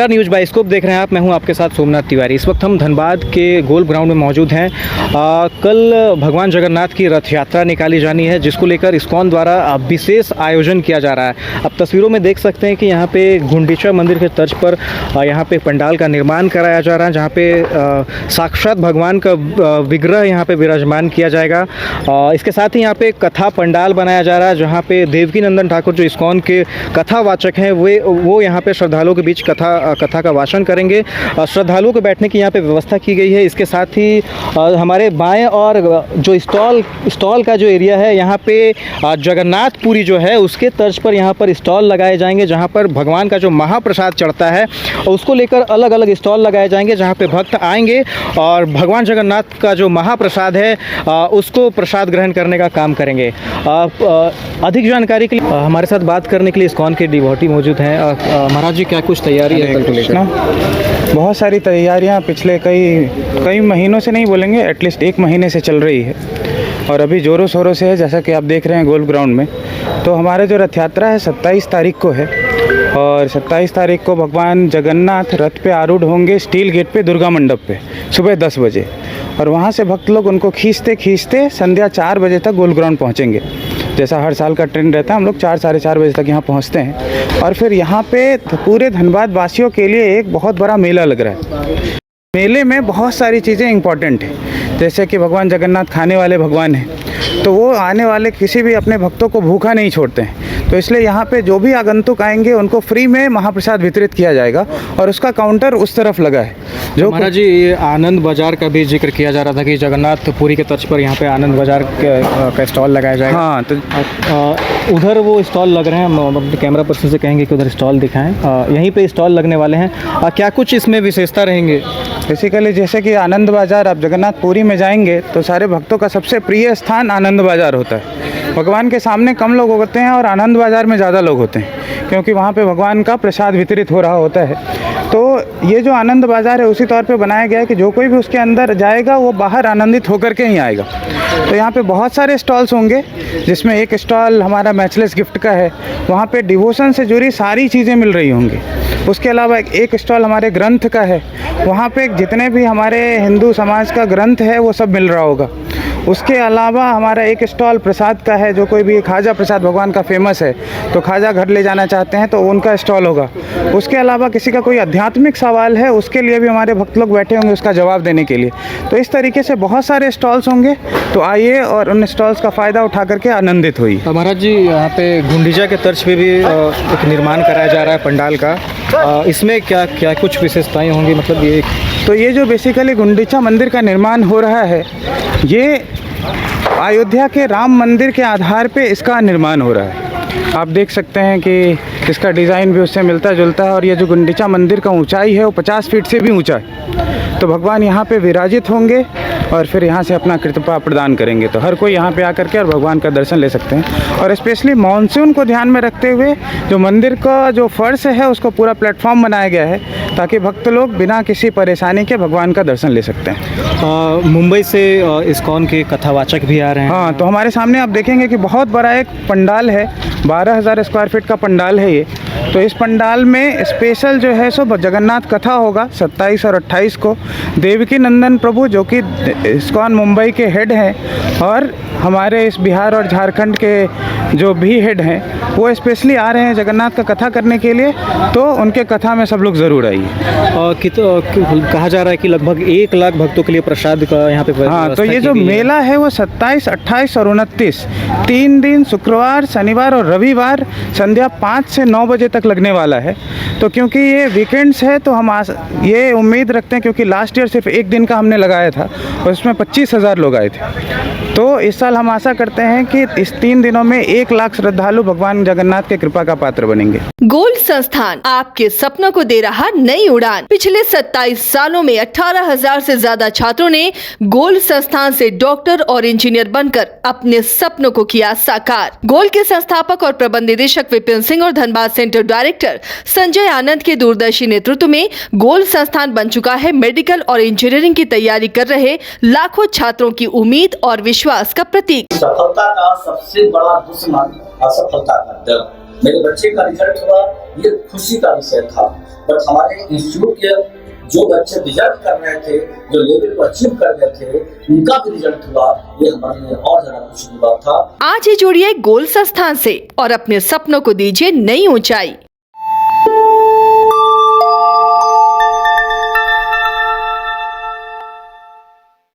News bioscope देख रहे हैं आप। मैं हूं आपके साथ सोमनाथ तिवारी। इस वक्त हम धनबाद के गोल ग्राउंड में मौजूद हैं। कल भगवान जगन्नाथ की रथ यात्रा निकाली जानी है, जिसको लेकर इस्कॉन द्वारा विशेष आयोजन किया जा रहा है। अब तस्वीरों में देख सकते हैं कि यहाँ पे गुंडीचा मंदिर के तर्ज पर यहाँ पे पंडाल का निर्माण कराया जा रहा है, जहाँ पे साक्षात भगवान का विग्रह यहाँ पे विराजमान किया जाएगा। इसके साथ ही यहाँ पे कथा पंडाल बनाया जा रहा है, जहाँ पे देवकीनंदन ठाकुर जो इस्कॉन के कथावाचक हैं वो यहाँ पे श्रद्धालुओं के बीच कथा का वाचन करेंगे। श्रद्धालुओं को बैठने की यहाँ पे व्यवस्था की गई है। इसके साथ ही हमारे बाएं और जो स्टॉल का जो एरिया है, यहाँ पे जगन्नाथपुरी जो है उसके तर्ज पर यहाँ पर स्टॉल लगाए जाएंगे, जहाँ पर भगवान का जो महाप्रसाद चढ़ता है उसको लेकर अलग अलग स्टॉल लगाए जाएंगे, जहाँ पे भक्त आएंगे और भगवान जगन्नाथ का जो महाप्रसाद है उसको प्रसाद ग्रहण करने का काम करेंगे। अधिक जानकारी के लिए हमारे साथ बात करने के लिए इस्कॉन के डिवोटी मौजूद हैं। महाराज जी, क्या कुछ तैयारी है कल को लेकर? बहुत सारी तैयारियां पिछले कई महीनों से नहीं बोलेंगे, एटलीस्ट 1 महीने से चल रही है और अभी ज़ोरों शोरों से है। जैसा कि आप देख रहे हैं गोल ग्राउंड में, तो हमारे जो रथ यात्रा है 27 तारीख को है और 27 तारीख को भगवान जगन्नाथ रथ पे आरूढ़ होंगे स्टील गेट पे दुर्गा मंडप पे सुबह 10 बजे, और वहाँ से भक्त लोग उनको खींचते खींचते संध्या 4 बजे तक गोल ग्राउंड पहुँचेंगे। जैसा हर साल का ट्रेंड रहता है, हम लोग 4 साढ़े 4 बजे तक यहाँ पहुँचते हैं और फिर यहाँ पे पूरे धनबाद वासियों के लिए एक बहुत बड़ा मेला लग रहा है। मेले में बहुत सारी चीज़ें इंपॉर्टेंट हैं, जैसे कि भगवान जगन्नाथ खाने वाले भगवान हैं, तो वो आने वाले किसी भी अपने भक्तों को भूखा नहीं छोड़ते हैं। तो इसलिए यहाँ पे जो भी आगंतुक आएंगे उनको फ्री में महाप्रसाद वितरित किया जाएगा और उसका काउंटर उस तरफ लगा है। जो महाराज जी, ये आनंद बाज़ार का भी जिक्र किया जा रहा था कि जगन्नाथपुरी के तर्ज पर यहाँ पे आनंद बाज़ार का स्टॉल लगाया जाएगा। हाँ, तो उधर वो स्टॉल लग रहे हैं। हम अपने कैमरा पर्सन से कहेंगे कि उधर स्टॉल दिखाएं। यहीं पे स्टॉल लगने वाले हैं। क्या कुछ इसमें विशेषता रहेंगे? बेसिकली जैसे कि आनंद बाज़ार, आप जगन्नाथपुरी में जाएंगे तो सारे भक्तों का सबसे प्रिय स्थान आनंद बाज़ार होता है। भगवान के सामने कम लोग होते हैं और आनंद बाज़ार में ज़्यादा लोग होते हैं, क्योंकि वहाँ पे भगवान का प्रसाद वितरित हो रहा होता है। तो ये जो आनंद बाज़ार है उसी तौर पे बनाया गया है कि जो कोई भी उसके अंदर जाएगा वो बाहर आनंदित होकर के ही आएगा। तो यहाँ पे बहुत सारे स्टॉल्स होंगे, जिसमें एक स्टॉल हमारा मैचलेस गिफ्ट का है, वहाँ पे डिवोशन से जुड़ी सारी चीज़ें मिल रही होंगी। उसके अलावा एक स्टॉल हमारे ग्रंथ का है, वहाँ पे जितने भी हमारे हिंदू समाज का ग्रंथ है वो सब मिल रहा होगा। उसके अलावा हमारा एक स्टॉल प्रसाद का है, जो कोई भी खाजा प्रसाद भगवान का फेमस है तो खाजा घर ले जाना चाहते हैं तो उनका स्टॉल होगा। उसके अलावा किसी का कोई आध्यात्मिक सवाल है उसके लिए भी हमारे भक्त लोग बैठे होंगे उसका जवाब देने के लिए। तो इस तरीके से बहुत सारे स्टॉल्स होंगे, तो आइए और उन स्टॉल्स का फ़ायदा उठा करके आनंदित होइए। महाराज जी, यहाँ पे गुंडीचा के तर्ज पे भी एक निर्माण कराया जा रहा है पंडाल का। इसमें क्या कुछ विशेषताएँ होंगी? मतलब ये जो बेसिकली गुंडीचा मंदिर का निर्माण हो रहा है, ये अयोध्या के राम मंदिर के आधार पे इसका निर्माण हो रहा है। आप देख सकते हैं कि इसका डिज़ाइन भी उससे मिलता जुलता है और ये जो गुंडीचा मंदिर का ऊंचाई है वो 50 फीट से भी ऊंचा है। तो भगवान यहाँ पे विराजित होंगे और फिर यहाँ से अपना कृपा प्रदान करेंगे। तो हर कोई यहाँ पे आकर के और भगवान का दर्शन ले सकते हैं। और स्पेशली मानसून को ध्यान में रखते हुए जो मंदिर का जो फर्श है उसको पूरा प्लेटफॉर्म बनाया गया है, ताकि भक्त लोग बिना किसी परेशानी के भगवान का दर्शन ले सकते हैं। मुंबई से इस्कॉन के कथावाचक भी आ रहे हैं। हाँ, तो हमारे सामने आप देखेंगे कि बहुत बड़ा एक पंडाल है, 12,000 स्क्वायर फीट का पंडाल है ये। तो इस पंडाल में स्पेशल जो है सो जगन्नाथ कथा होगा 27 और 28 को। देवकीनंदन प्रभु जो कि इस्कॉन मुंबई के हेड हैं और हमारे इस बिहार और झारखंड के जो भी हेड हैं वो स्पेशली आ रहे हैं जगन्नाथ का कथा करने के लिए, तो उनके कथा में सब लोग ज़रूर आइए। कहा जा रहा है कि लगभग 1 लाख भक्तों के लिए प्रसाद का यहाँ पे। हाँ, तो ये जो मेला है वो 27, 28 और 29 3 दिन, शुक्रवार, शनिवार और रविवार संध्या 5 से 9 बजे तक लगने वाला है। तो क्योंकि ये वीकेंड्स है तो हम ये उम्मीद रखते हैं, क्योंकि लास्ट ईयर सिर्फ 1 दिन का हमने लगाया था और उसमें 25,000 लोग आए थे। तो इस साल हम आशा करते हैं कि इस 3 दिनों में 1 लाख श्रद्धालु भगवान जगन्नाथ के कृपा का पात्र बनेंगे। गोल्ड संस्थान आपके सपनों को दे रहा नई उड़ान। पिछले 27 सालों में 18,000 से ज्यादा छात्रों ने गोल्ड संस्थान से डॉक्टर और इंजीनियर बनकर अपने सपनों को किया साकार। गोल्ड के संस्थापक और प्रबंध निदेशक विपिन सिंह और धनबाद सेंटर डायरेक्टर संजय आनंद के दूरदर्शी नेतृत्व में गोल्ड संस्थान बन चुका है मेडिकल और इंजीनियरिंग की तैयारी कर रहे लाखों छात्रों की उम्मीद और विश्वास का प्रतीक। सफलता का सबसे बड़ा दुश्मन असफलता का डर। मेरे बच्चे का रिजल्ट हुआ, ये खुशी का विषय था। बट हमारे इंस्टीट्यूट के जो बच्चे रिजल्ट कर रहे थे, जो लेवल को अचीव कर रहे थे, उनका भी रिजल्ट हुआ, ये हमारे लिए और ज्यादा खुशी की बात था। आज ही जुड़िए गोल संस्थान से और अपने सपनों को दीजिए नई ऊंचाई।